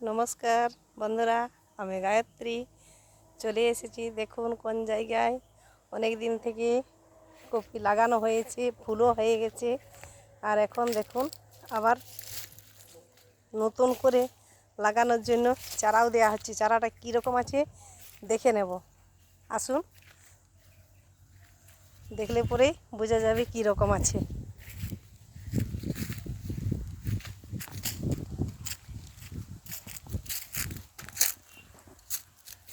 নমস্কার বন্ধুরা, আমি গায়ত্রী চলে এসেছি। দেখুন কোন জায়গায় অনেক দিন থেকে কপি লাগানো হয়েছে, ফুলও হয়ে গেছে। আর এখন দেখুন আবার নতুন করে লাগানোর জন্য চারাও দেওয়া হচ্ছে। চারাটা কীরকম আছে দেখে নেব, আসুন। দেখলে পরেই বোঝা যাবে কীরকম আছে।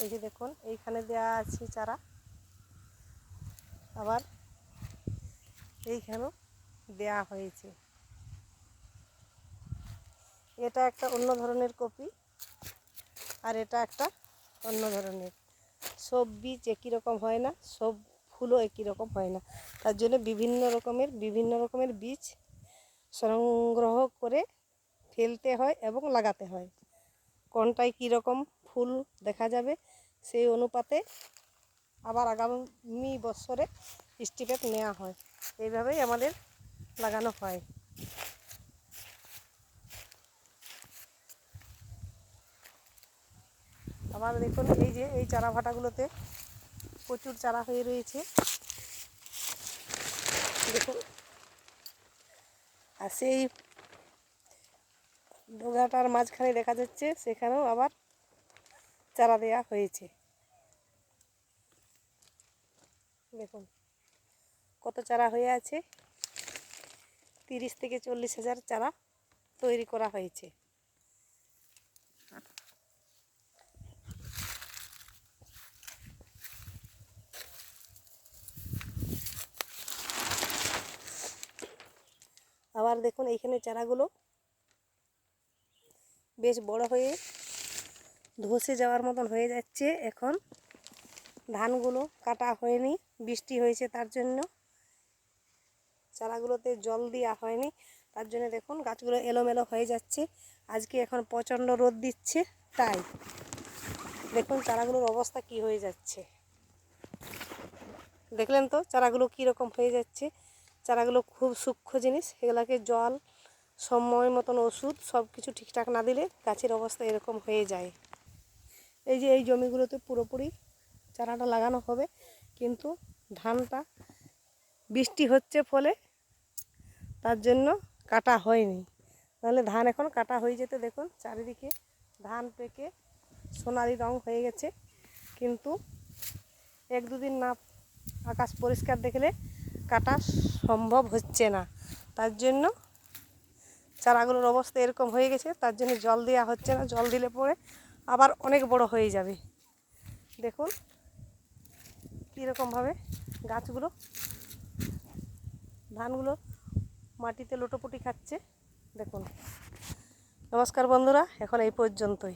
এই যে দেখুন, এইখানে দেওয়া আছে চারা, আবার এইখানেও দেয়া হয়েছে। এটা একটা অন্য ধরনের কপি, আর এটা একটা অন্য ধরনের। সব বীজ একই রকম হয় না, সব ফুলও একই রকম হয় না। তার জন্য বিভিন্ন রকমের বীজ সংগ্রহ করে ফেলতে হয় এবং লাগাতে হয়। কোনটায় কীরকম ফুল দেখা যাবে সেই অনুপাতে আবার আগামী বছরে স্টেপ নেওয়া হয়। এইভাবেই আমাদের লাগানো হয়। আবার দেখুন, এই যে এই চারা ভাটাগুলোতে প্রচুর চারা হয়ে রয়েছে, দেখুন। আর সেই ডোগাটার মাঝখানে দেখা যাচ্ছে, সেখানেও আবার চারা দেওয়া হয়েছে। দেখুন কত চারা হয়ে আছে, 30 থেকে 40 হাজার চারা তৈরি করা হয়েছে। আবার দেখুন এইখানে চারাগুলো বেশ বড় হয়ে ধসে যাওয়ার মতন হয়ে যাচ্ছে। এখন ধানগুলো কাটা হয়নি, বৃষ্টি হয়েছে তার জন্য চারাগুলোতে জল দেওয়া হয়নি। তার জন্য দেখুন গাছগুলো এলোমেলো হয়ে যাচ্ছে। আজকে এখন প্রচণ্ড রোদ দিচ্ছে, তাই দেখুন চারাগুলোর অবস্থা কি হয়ে যাচ্ছে। দেখলেন তো চারাগুলো কীরকম হয়ে যাচ্ছে। চারাগুলো খুব সূক্ষ্ম জিনিস, এগুলাকে জল, সময় মতন ওষুধ সব কিছু ঠিকঠাক না দিলে গাছের অবস্থা এরকম হয়ে যায়। এই যে এই জমিগুলোতে পুরোপুরি চারাটা লাগানো হবে, কিন্তু ধানটা বৃষ্টি হচ্ছে ফলে তার জন্য কাটা হয়নি, নাহলে ধান এখন কাটা হয়ে যেত। দেখুন চারিদিকে ধান পেকে সোনালি রং হয়ে গেছে, কিন্তু 1-2 দিন না আকাশ পরিষ্কার দেখলে কাটা সম্ভব হচ্ছে না। তার জন্য চারাগুলোর অবস্থা এরকম হয়ে গেছে। তার জন্য জল দেওয়া হচ্ছে না, জল দিলে পরে আবার অনেক বড় হয়ে যাবে। দেখুন কীরকমভাবে গাছগুলো, ধানগুলো মাটিতে লোটোপুটি খাচ্ছে। দেখুন। নমস্কার বন্ধুরা, এখন এই পর্যন্তই।